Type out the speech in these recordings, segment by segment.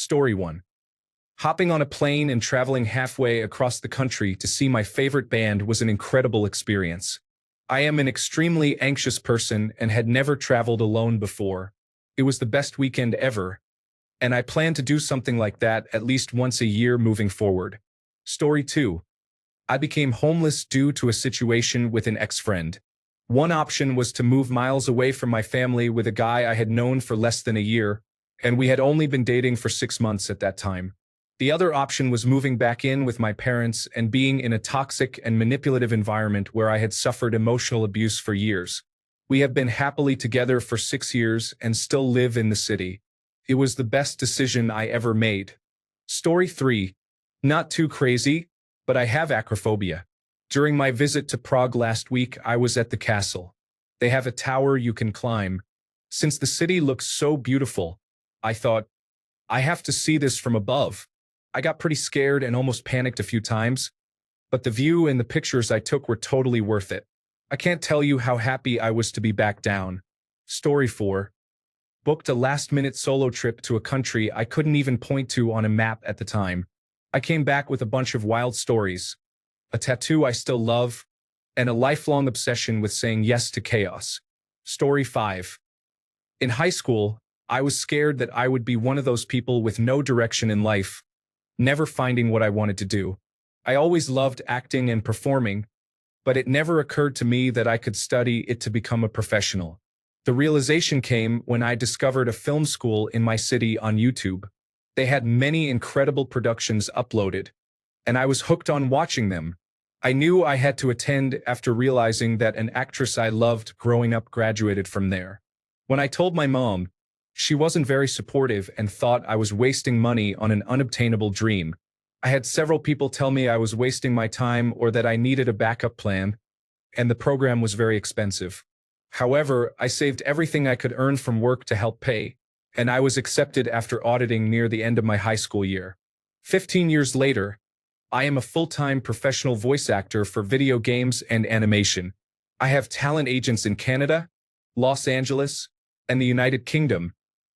Story 1. Hopping on a plane and traveling halfway across the country to see my favorite band was an incredible experience. I am an extremely anxious person and had never traveled alone before. It was the best weekend ever, and I plan to do something like that at least once a year moving forward. Story 2. I became homeless due to a situation with an ex-friend. One option was to move miles away from my family with a guy I had known for less than a year, and we had only been dating for 6 months at that time. The other option was moving back in with my parents and being in a toxic and manipulative environment where I had suffered emotional abuse for years. We have been happily together for 6 years and still live in the city. It was the best decision I ever made. Story 3. Not too crazy, but I have acrophobia. During my visit to Prague last week, I was at the castle. They have a tower you can climb. Since the city looks so beautiful, I thought, I have to see this from above. I got pretty scared and almost panicked a few times, but the view and the pictures I took were totally worth it. I can't tell you how happy I was to be back down. Story 4. Booked a last-minute solo trip to a country I couldn't even point to on a map at the time. I came back with a bunch of wild stories, a tattoo I still love, and a lifelong obsession with saying yes to chaos. Story 5. In high school, I was scared that I would be one of those people with no direction in life, never finding what I wanted to do. I always loved acting and performing, but it never occurred to me that I could study it to become a professional. The realization came when I discovered a film school in my city on YouTube. They had many incredible productions uploaded, and I was hooked on watching them. I knew I had to attend after realizing that an actress I loved growing up graduated from there. When I told my mom, she wasn't very supportive and thought I was wasting money on an unobtainable dream. I had several people tell me I was wasting my time or that I needed a backup plan, and the program was very expensive. However, I saved everything I could earn from work to help pay, and I was accepted after auditing near the end of my high school year. 15 years later, I am a full-time professional voice actor for video games and animation. I have talent agents in Canada, Los Angeles, and the United Kingdom,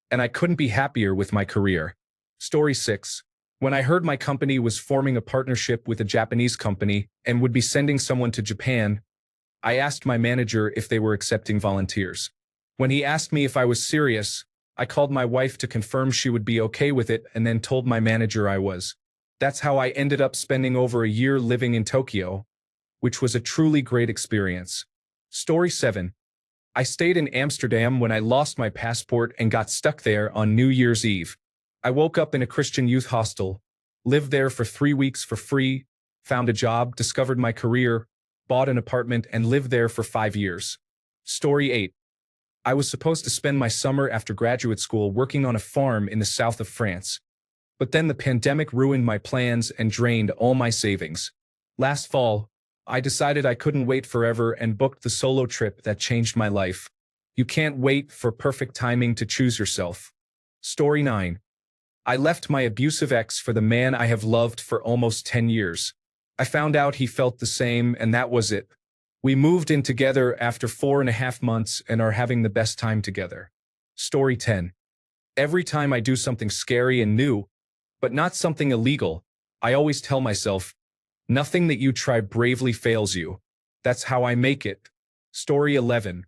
and I couldn't be happier with my career. Story 6. When I heard my company was forming a partnership with a Japanese company and would be sending someone to Japan, I asked my manager if they were accepting volunteers. When he asked me if I was serious, I called my wife to confirm she would be okay with it and then told my manager I was. That's how I ended up spending over a year living in Tokyo, which was a truly great experience. Story 7. I stayed in Amsterdam when I lost my passport and got stuck there on New Year's Eve. I woke up in a Christian youth hostel, lived there for 3 weeks for free, found a job, discovered my career, bought an apartment, and lived there for 5 years. Story 8. I was supposed to spend my summer after graduate school working on a farm in the south of France. But then the pandemic ruined my plans and drained all my savings. Last fall, I decided I couldn't wait forever and booked the solo trip that changed my life. You can't wait for perfect timing to choose yourself. Story 9. I left my abusive ex for the man I have loved for almost 10 years. I found out he felt the same, and that was it. We moved in together after 4.5 months and are having the best time together. Story 10. Every time I do something scary and new, but not something illegal, I always tell myself, nothing that you try bravely fails you. That's how I make it. Story 11.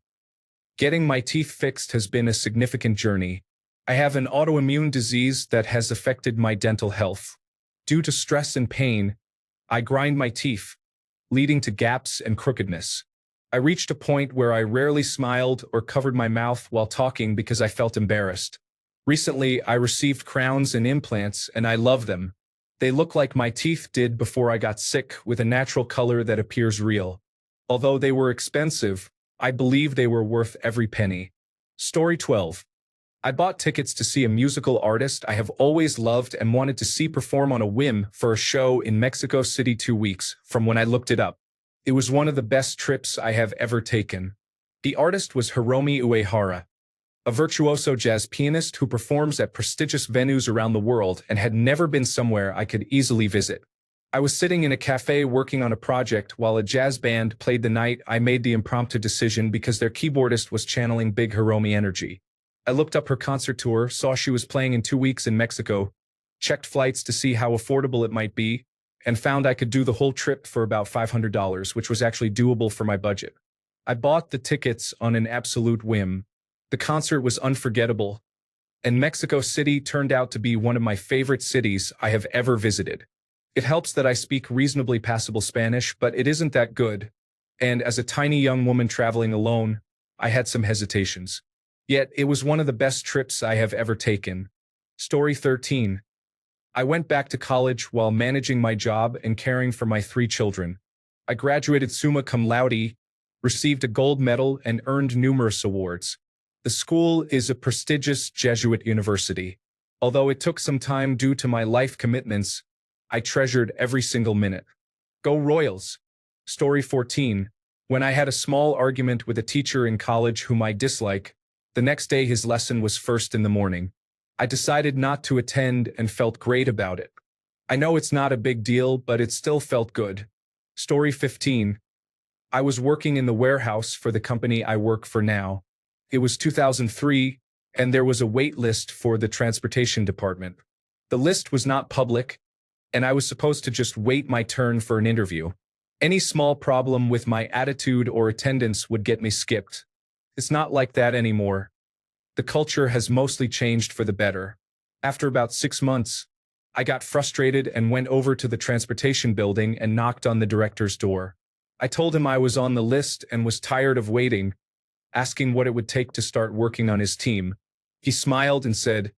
Getting my teeth fixed has been a significant journey. I have an autoimmune disease that has affected my dental health. Due to stress and pain, I grind my teeth, leading to gaps and crookedness. I reached a point where I rarely smiled or covered my mouth while talking because I felt embarrassed. Recently, I received crowns and implants, and I love them. They look like my teeth did before I got sick, with a natural color that appears real. Although they were expensive, I believe they were worth every penny. Story 12. I bought tickets to see a musical artist I have always loved and wanted to see perform on a whim for a show in Mexico City 2 weeks from when I looked it up. It was one of the best trips I have ever taken. The artist was Hiromi Uehara, a virtuoso jazz pianist who performs at prestigious venues around the world and had never been somewhere I could easily visit. I was sitting in a cafe working on a project while a jazz band played the night. I made the impromptu decision because their keyboardist was channeling big Hiromi energy. I looked up her concert tour, saw she was playing in 2 weeks in Mexico, checked flights to see how affordable it might be, and found I could do the whole trip for about $500, which was actually doable for my budget. I bought the tickets on an absolute whim. The concert was unforgettable, and Mexico City turned out to be one of my favorite cities I have ever visited. It helps that I speak reasonably passable Spanish, but it isn't that good, and as a tiny young woman traveling alone, I had some hesitations. Yet, it was one of the best trips I have ever taken. Story 13. I went back to college while managing my job and caring for my 3 children. I graduated summa cum laude, received a gold medal, and earned numerous awards. The school is a prestigious Jesuit university. Although it took some time due to my life commitments, I treasured every single minute. Go Royals! Story 14. When I had a small argument with a teacher in college whom I dislike, the next day his lesson was first in the morning. I decided not to attend and felt great about it. I know it's not a big deal, but it still felt good. Story 15. I was working in the warehouse for the company I work for now. It was 2003, and there was a wait list for the transportation department. The list was not public, and I was supposed to just wait my turn for an interview. Any small problem with my attitude or attendance would get me skipped. It's not like that anymore. The culture has mostly changed for the better. After about 6 months, I got frustrated and went over to the transportation building and knocked on the director's door. I told him I was on the list and was tired of waiting, asking what it would take to start working on his team. He smiled and said,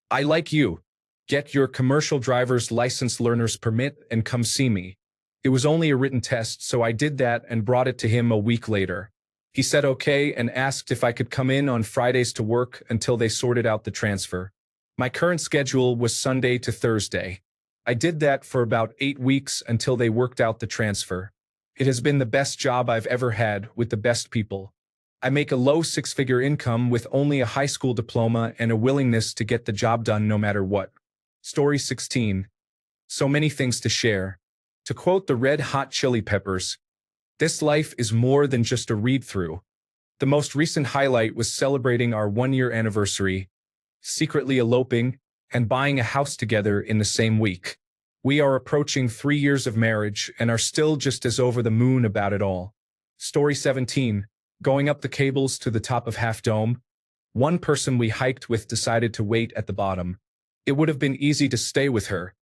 "I like you. Get your commercial driver's license learner's permit and come see me." It was only a written test, so I did that and brought it to him a week later. He said okay and asked if I could come in on Fridays to work until they sorted out the transfer. My current schedule was Sunday to Thursday. I did that for about 8 weeks until they worked out the transfer. It has been the best job I've ever had with the best people. I make a low 6-figure income with only a high school diploma and a willingness to get the job done no matter what. Story 16. So many things to share. To quote the Red Hot Chili Peppers, "This life is more than just a read-through." The most recent highlight was celebrating our 1-year anniversary, secretly eloping, and buying a house together in the same week. We are approaching 3 years of marriage and are still just as over the moon about it all. Story 17. Going up the cables to the top of Half Dome, one person we hiked with decided to wait at the bottom. It would have been easy to stay with her,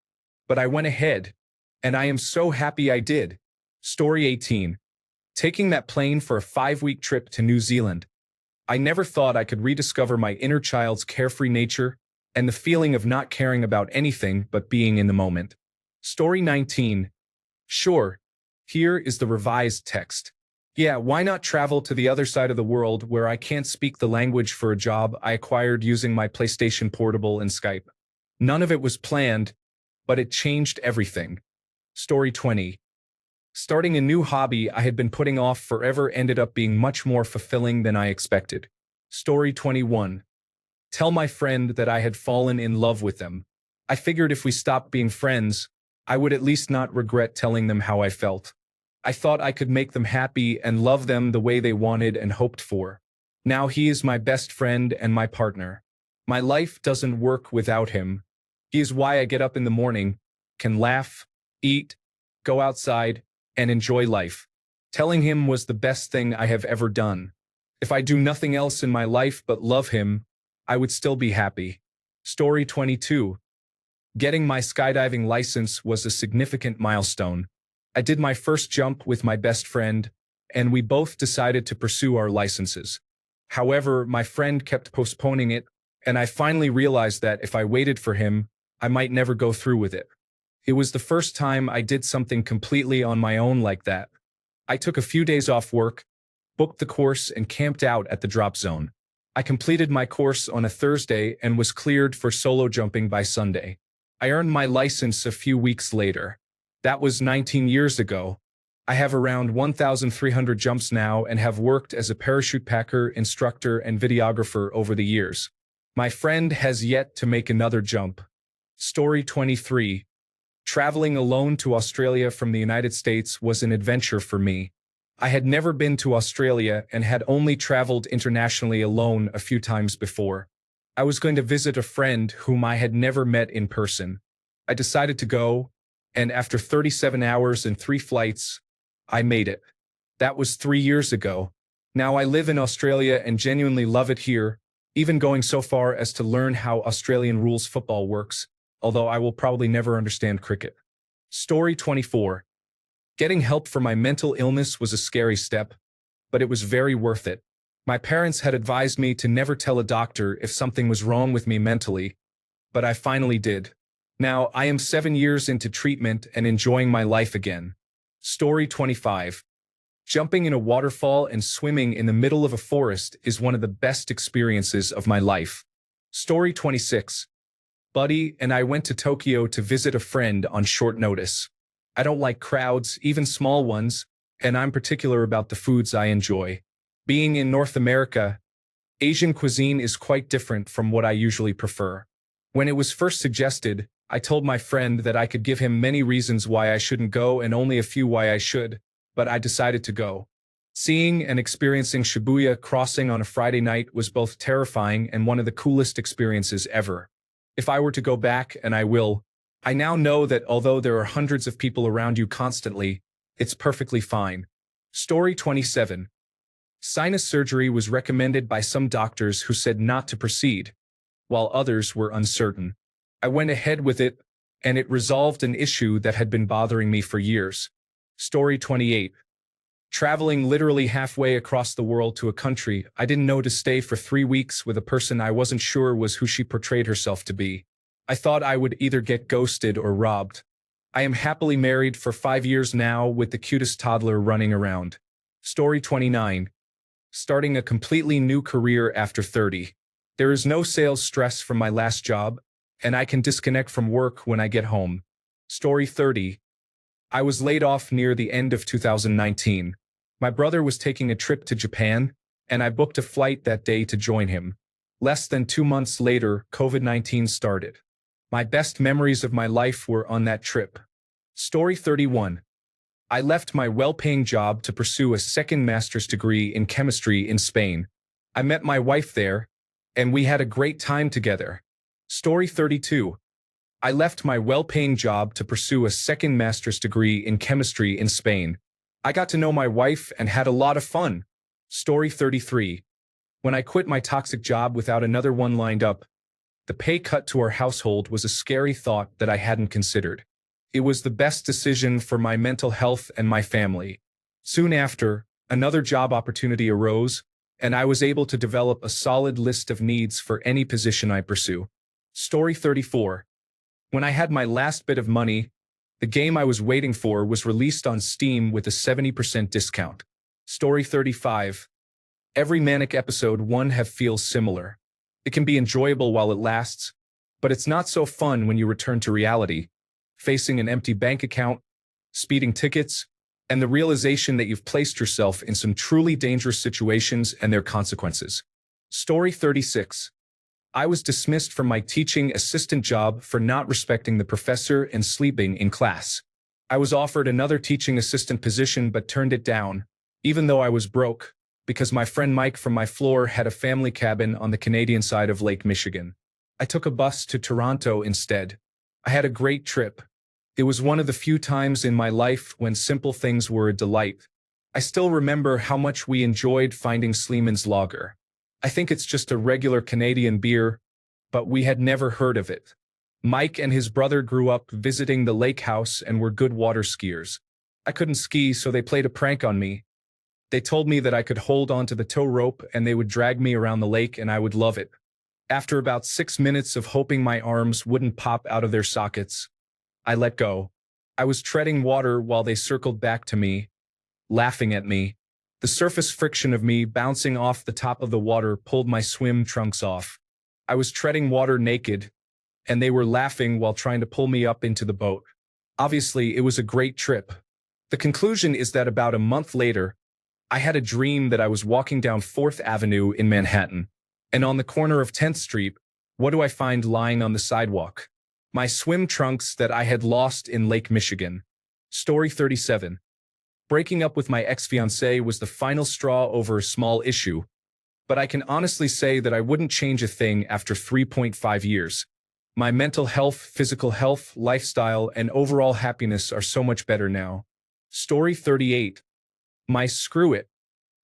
but I went ahead, and I am so happy I did. Story 18. Taking that plane for a 5-week trip to New Zealand. I never thought I could rediscover my inner child's carefree nature and the feeling of not caring about anything but being in the moment. Story 19. Sure, here is the revised text. Yeah, why not travel to the other side of the world where I can't speak the language for a job I acquired using my PlayStation Portable and Skype? None of it was planned, but it changed everything. Story 20. Starting a new hobby I had been putting off forever ended up being much more fulfilling than I expected. Story 21. Tell my friend that I had fallen in love with them. I figured if we stopped being friends, I would at least not regret telling them how I felt. I thought I could make them happy and love them the way they wanted and hoped for. Now he is my best friend and my partner. My life doesn't work without him. He is why I get up in the morning, can laugh, eat, go outside, and enjoy life. Telling him was the best thing I have ever done. If I do nothing else in my life but love him, I would still be happy. Story 22. Getting my skydiving license was a significant milestone. I did my first jump with my best friend, and we both decided to pursue our licenses. However, my friend kept postponing it, and I finally realized that if I waited for him, I might never go through with it. It was the first time I did something completely on my own like that. I took a few days off work, booked the course, and camped out at the drop zone. I completed my course on a Thursday and was cleared for solo jumping by Sunday. I earned my license a few weeks later. That was 19 years ago. I have around 1,300 jumps now and have worked as a parachute packer, instructor, and videographer over the years. My friend has yet to make another jump. Story 23. Traveling alone to Australia from the United States was an adventure for me. I had never been to Australia and had only traveled internationally alone a few times before. I was going to visit a friend whom I had never met in person. I decided to go, and after 37 hours and 3 flights, I made it. That was 3 years ago. Now I live in Australia and genuinely love it here, even going so far as to learn how Australian rules football works, although I will probably never understand cricket. Story 24. Getting help for my mental illness was a scary step, but it was very worth it. My parents had advised me to never tell a doctor if something was wrong with me mentally, but I finally did. Now, I am 7 years into treatment and enjoying my life again. Story 25. Jumping in a waterfall and swimming in the middle of a forest is one of the best experiences of my life. Story 26. Buddy and I went to Tokyo to visit a friend on short notice. I don't like crowds, even small ones, and I'm particular about the foods I enjoy. Being in North America, Asian cuisine is quite different from what I usually prefer. When it was first suggested, I told my friend that I could give him many reasons why I shouldn't go and only a few why I should, but I decided to go. Seeing and experiencing Shibuya crossing on a Friday night was both terrifying and one of the coolest experiences ever. If I were to go back, and I will, I now know that although there are hundreds of people around you constantly, it's perfectly fine. Story 27. Sinus surgery was recommended by some doctors who said not to proceed, while others were uncertain. I went ahead with it, and it resolved an issue that had been bothering me for years. Story 28. Traveling literally halfway across the world to a country I didn't know to stay for 3 weeks with a person I wasn't sure was who she portrayed herself to be. I thought I would either get ghosted or robbed. I am happily married for 5 years now with the cutest toddler running around. Story 29. Starting a completely new career after 30. There is no sales stress from my last job, and I can disconnect from work when I get home. Story 30. I was laid off near the end of 2019. My brother was taking a trip to Japan, and I booked a flight that day to join him. Less than 2 months later, COVID-19 started. My best memories of my life were on that trip. Story 31. I left my well-paying job to pursue a second master's degree in chemistry in Spain. I met my wife there, and we had a great time together. Story 32. I left my well-paying job to pursue a second master's degree in chemistry in Spain. I got to know my wife and had a lot of fun. Story 33. When I quit my toxic job without another one lined up, the pay cut to our household was a scary thought that I hadn't considered. It was the best decision for my mental health and my family. Soon after, another job opportunity arose, and I was able to develop a solid list of needs for any position I pursue. Story 34. When I had my last bit of money, the game I was waiting for was released on Steam with a 70% discount. Story 35. Every manic episode one have feels similar. It can be enjoyable while it lasts, but it's not so fun when you return to reality, facing an empty bank account, speeding tickets, and the realization that you've placed yourself in some truly dangerous situations and their consequences. Story 36. I was dismissed from my teaching assistant job for not respecting the professor and sleeping in class. I was offered another teaching assistant position but turned it down, even though I was broke, because my friend Mike from my floor had a family cabin on the Canadian side of Lake Michigan. I took a bus to Toronto instead. I had a great trip. It was one of the few times in my life when simple things were a delight. I still remember how much we enjoyed finding Sleeman's Lager. I think it's just a regular Canadian beer, but we had never heard of it. Mike and his brother grew up visiting the lake house and were good water skiers. I couldn't ski, so they played a prank on me. They told me that I could hold onto the tow rope and they would drag me around the lake and I would love it. After about 6 minutes of hoping my arms wouldn't pop out of their sockets, I let go. I was treading water while they circled back to me, laughing at me. The surface friction of me bouncing off the top of the water pulled my swim trunks off. I was treading water naked, and they were laughing while trying to pull me up into the boat. Obviously, it was a great trip. The conclusion is that about a month later, I had a dream that I was walking down 4th Avenue in Manhattan, and on the corner of 10th Street, what do I find lying on the sidewalk? My swim trunks that I had lost in Lake Michigan. Story 37. Breaking up with my ex-fiancée was the final straw over a small issue, but I can honestly say that I wouldn't change a thing after 3.5 years. My mental health, physical health, lifestyle, and overall happiness are so much better now. Story 38. My screw it.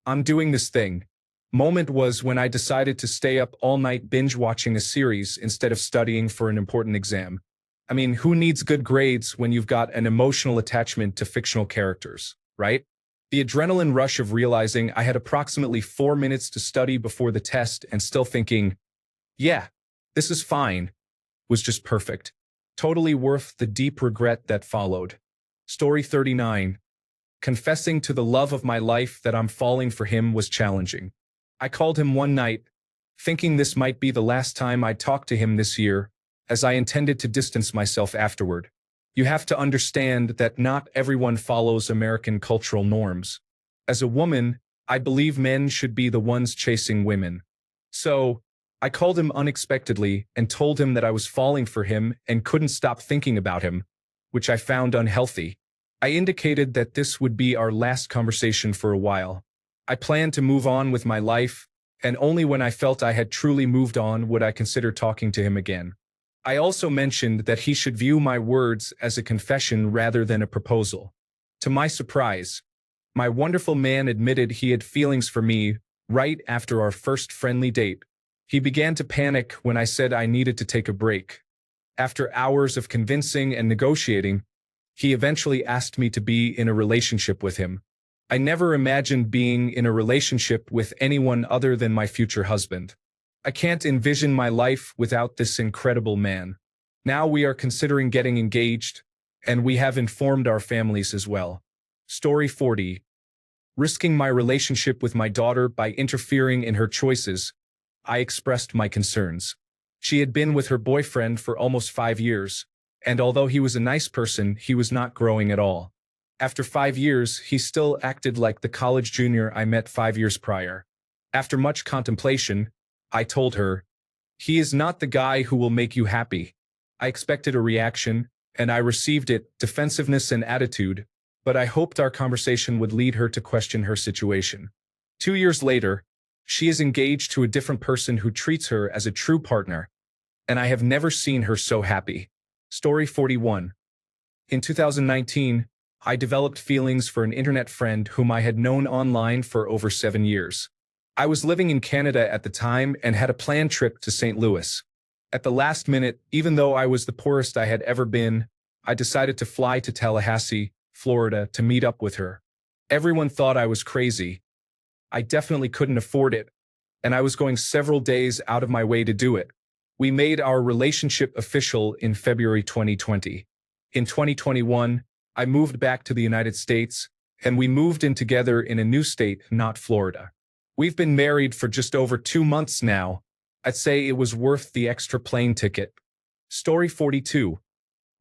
I'm doing this thing. Moment was when I decided to stay up all night binge watching a series instead of studying for an important exam. I mean, who needs good grades when you've got an emotional attachment to fictional characters, right? The adrenaline rush of realizing I had approximately 4 minutes to study before the test and still thinking, yeah, this is fine, was just perfect. Totally worth the deep regret that followed. Story 39. Confessing to the love of my life that I'm falling for him was challenging. I called him one night, thinking this might be the last time I'd talk to him this year, as I intended to distance myself afterward. You have to understand that not everyone follows American cultural norms. As a woman, I believe men should be the ones chasing women. So, I called him unexpectedly and told him that I was falling for him and couldn't stop thinking about him, which I found unhealthy. I indicated that this would be our last conversation for a while. I planned to move on with my life, and only when I felt I had truly moved on would I consider talking to him again. I also mentioned that he should view my words as a confession rather than a proposal. To my surprise, my wonderful man admitted he had feelings for me right after our first friendly date. He began to panic when I said I needed to take a break. After hours of convincing and negotiating, he eventually asked me to be in a relationship with him. I never imagined being in a relationship with anyone other than my future husband. I can't envision my life without this incredible man. Now we are considering getting engaged, and we have informed our families as well. Story 40. Risking my relationship with my daughter by interfering in her choices, I expressed my concerns. She had been with her boyfriend for almost 5 years, and although he was a nice person, he was not growing at all. After 5 years, he still acted like the college junior I met 5 years prior. After much contemplation, I told her, "He is not the guy who will make you happy." I expected a reaction, and I received it, defensiveness and attitude, but I hoped our conversation would lead her to question her situation. 2 years later, she is engaged to a different person who treats her as a true partner, and I have never seen her so happy. Story 41. In 2019, I developed feelings for an internet friend whom I had known online for over 7 years. I was living in Canada at the time and had a planned trip to St. Louis. At the last minute, even though I was the poorest I had ever been, I decided to fly to Tallahassee, Florida, to meet up with her. Everyone thought I was crazy. I definitely couldn't afford it, and I was going several days out of my way to do it. We made our relationship official in February 2020. In 2021, I moved back to the United States, and we moved in together in a new state, not Florida. We've been married for just over 2 months now. I'd say it was worth the extra plane ticket. Story 42.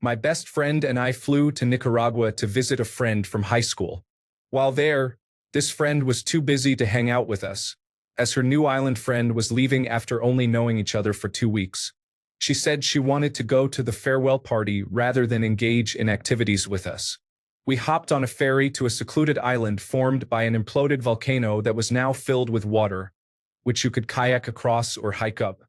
My best friend and I flew to Nicaragua to visit a friend from high school. While there, this friend was too busy to hang out with us, as her new island friend was leaving after only knowing each other for 2 weeks. She said she wanted to go to the farewell party rather than engage in activities with us. We hopped on a ferry to a secluded island formed by an imploded volcano that was now filled with water, which you could kayak across or hike up.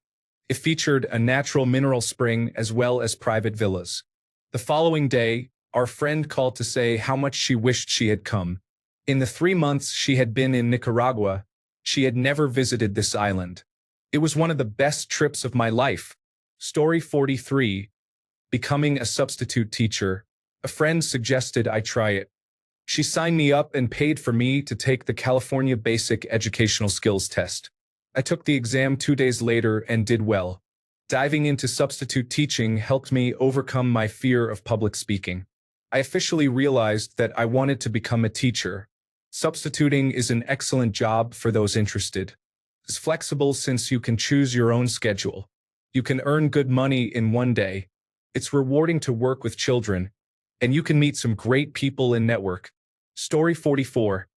It featured a natural mineral spring as well as private villas. The following day, our friend called to say how much she wished she had come. In the 3 months she had been in Nicaragua, she had never visited this island. It was one of the best trips of my life. Story 43. Becoming a substitute teacher. A friend suggested I try it. She signed me up and paid for me to take the California Basic Educational Skills Test. I took the exam 2 days later and did well. Diving into substitute teaching helped me overcome my fear of public speaking. I officially realized that I wanted to become a teacher. Substituting is an excellent job for those interested. It's flexible since you can choose your own schedule. You can earn good money in one day. It's rewarding to work with children, and you can meet some great people and network. Story 44.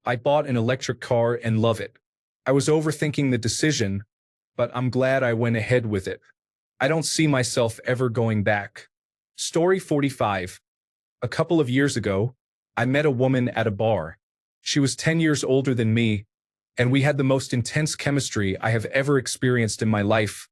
I bought an electric car and love it. I was overthinking the decision, but I'm glad I went ahead with it. I don't see myself ever going back. Story 45. A couple of years ago, I met a woman at a bar. She was 10 years older than me, and we had the most intense chemistry I have ever experienced in my life,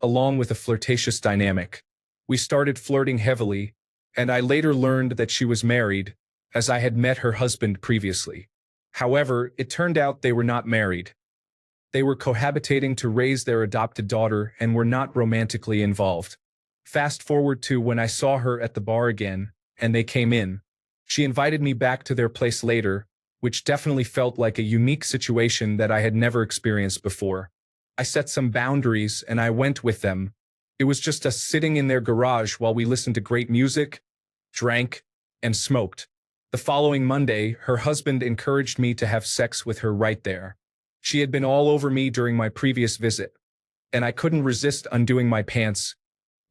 along with a flirtatious dynamic. We started flirting heavily, and I later learned that she was married, as I had met her husband previously. However, it turned out they were not married. They were cohabitating to raise their adopted daughter and were not romantically involved. Fast forward to when I saw her at the bar again, and they came in. She invited me back to their place later, which definitely felt like a unique situation that I had never experienced before. I set some boundaries and I went with them. It was just us sitting in their garage while we listened to great music, drank, and smoked. The following Monday, her husband encouraged me to have sex with her right there. She had been all over me during my previous visit, and I couldn't resist undoing my pants,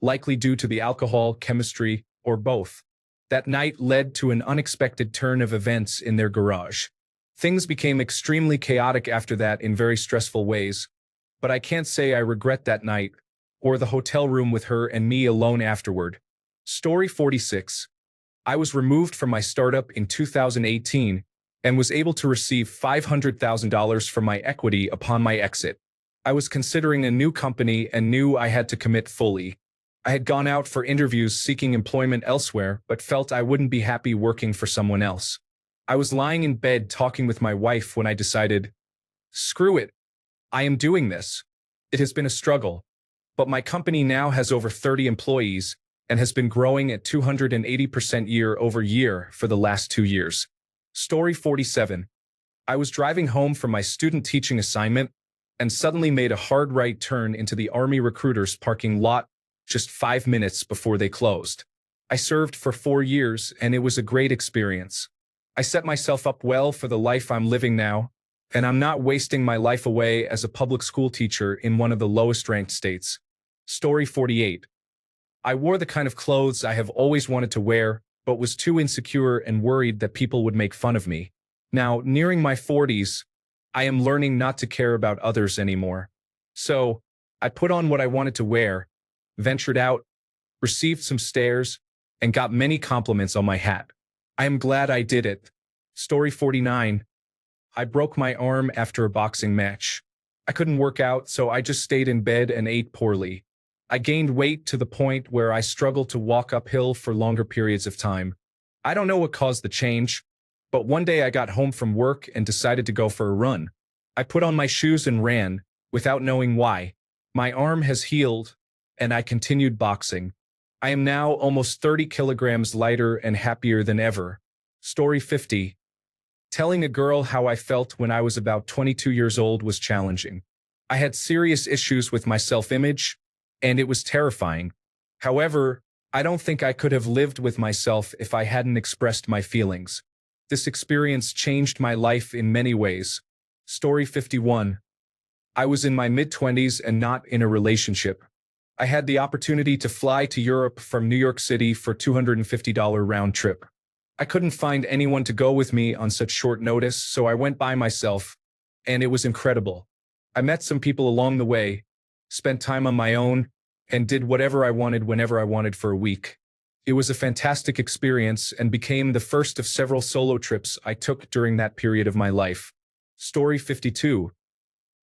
likely due to the alcohol, chemistry, or both. That night led to an unexpected turn of events in their garage. Things became extremely chaotic after that in very stressful ways, but I can't say I regret that night, or the hotel room with her and me alone afterward. Story 46. I was removed from my startup in 2018 and was able to receive $500,000 from my equity upon my exit. I was considering a new company and knew I had to commit fully. I had gone out for interviews seeking employment elsewhere, but felt I wouldn't be happy working for someone else. I was lying in bed talking with my wife when I decided, screw it, I am doing this. It has been a struggle, but my company now has over 30 employees and has been growing at 280% year over year for the last 2 years. Story 47. I was driving home from my student teaching assignment and suddenly made a hard right turn into the Army recruiters parking lot just 5 minutes before they closed. I served for 4 years and it was a great experience. I set myself up well for the life I'm living now, and I'm not wasting my life away as a public school teacher in one of the lowest ranked states. Story 48. I wore the kind of clothes I have always wanted to wear, but was too insecure and worried that people would make fun of me. Now, nearing my 40s, I am learning not to care about others anymore. So, I put on what I wanted to wear, ventured out, received some stares, and got many compliments on my hat. I am glad I did it. Story 49. I broke my arm after a boxing match. I couldn't work out, so I just stayed in bed and ate poorly. I gained weight to the point where I struggled to walk uphill for longer periods of time. I don't know what caused the change, but one day I got home from work and decided to go for a run. I put on my shoes and ran, without knowing why. My arm has healed, and I continued boxing. I am now almost 30 kilograms lighter and happier than ever. Story 50. Telling a girl how I felt when I was about 22 years old was challenging. I had serious issues with my self-image, and it was terrifying. However, I don't think I could have lived with myself if I hadn't expressed my feelings. This experience changed my life in many ways. Story 51. I was in my mid-20s and not in a relationship. I had the opportunity to fly to Europe from New York City for $250 round trip. I couldn't find anyone to go with me on such short notice, so I went by myself, and it was incredible. I met some people along the way, spent time on my own, and did whatever I wanted whenever I wanted for a week. It was a fantastic experience and became the first of several solo trips I took during that period of my life. Story 52.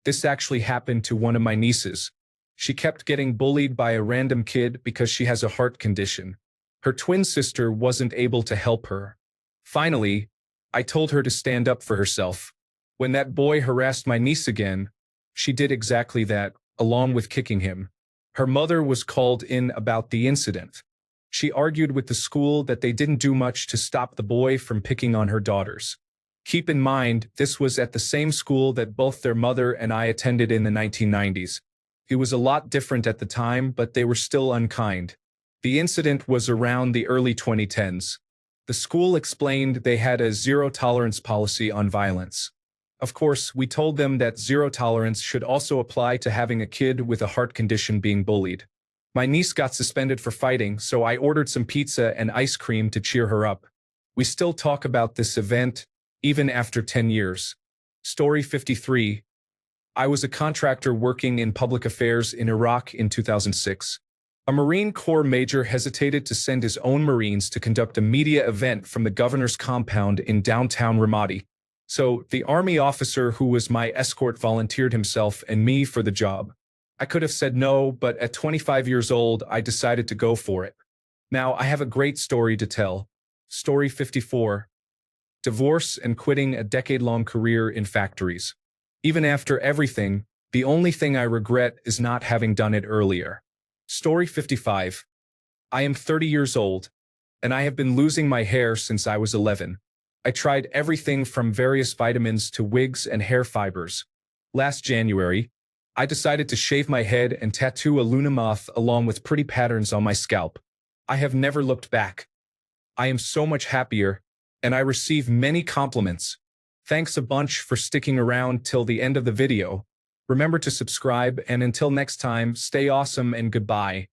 This actually happened to one of my nieces. She kept getting bullied by a random kid because she has a heart condition. Her twin sister wasn't able to help her. Finally, I told her to stand up for herself. When that boy harassed my niece again, she did exactly that, along with kicking him. Her mother was called in about the incident. She argued with the school that they didn't do much to stop the boy from picking on her daughters. Keep in mind, this was at the same school that both their mother and I attended in the 1990s. It was a lot different at the time, but they were still unkind. The incident was around the early 2010s. The school explained they had a zero-tolerance policy on violence. Of course, we told them that zero tolerance should also apply to having a kid with a heart condition being bullied. My niece got suspended for fighting, so I ordered some pizza and ice cream to cheer her up. We still talk about this event, even after 10 years. Story 53. I was a contractor working in public affairs in Iraq in 2006. A Marine Corps major hesitated to send his own Marines to conduct a media event from the governor's compound in downtown Ramadi. So the army officer who was my escort volunteered himself and me for the job. I could have said no, but at 25 years old, I decided to go for it. Now, I have a great story to tell. Story 54. Divorce and quitting a decade-long career in factories. Even after everything, the only thing I regret is not having done it earlier. Story 55. I am 30 years old, and I have been losing my hair since I was 11. I tried everything from various vitamins to wigs and hair fibers. Last January, I decided to shave my head and tattoo a Luna moth along with pretty patterns on my scalp. I have never looked back. I am so much happier, and I receive many compliments. Thanks a bunch for sticking around till the end of the video. Remember to subscribe, and until next time, stay awesome and goodbye.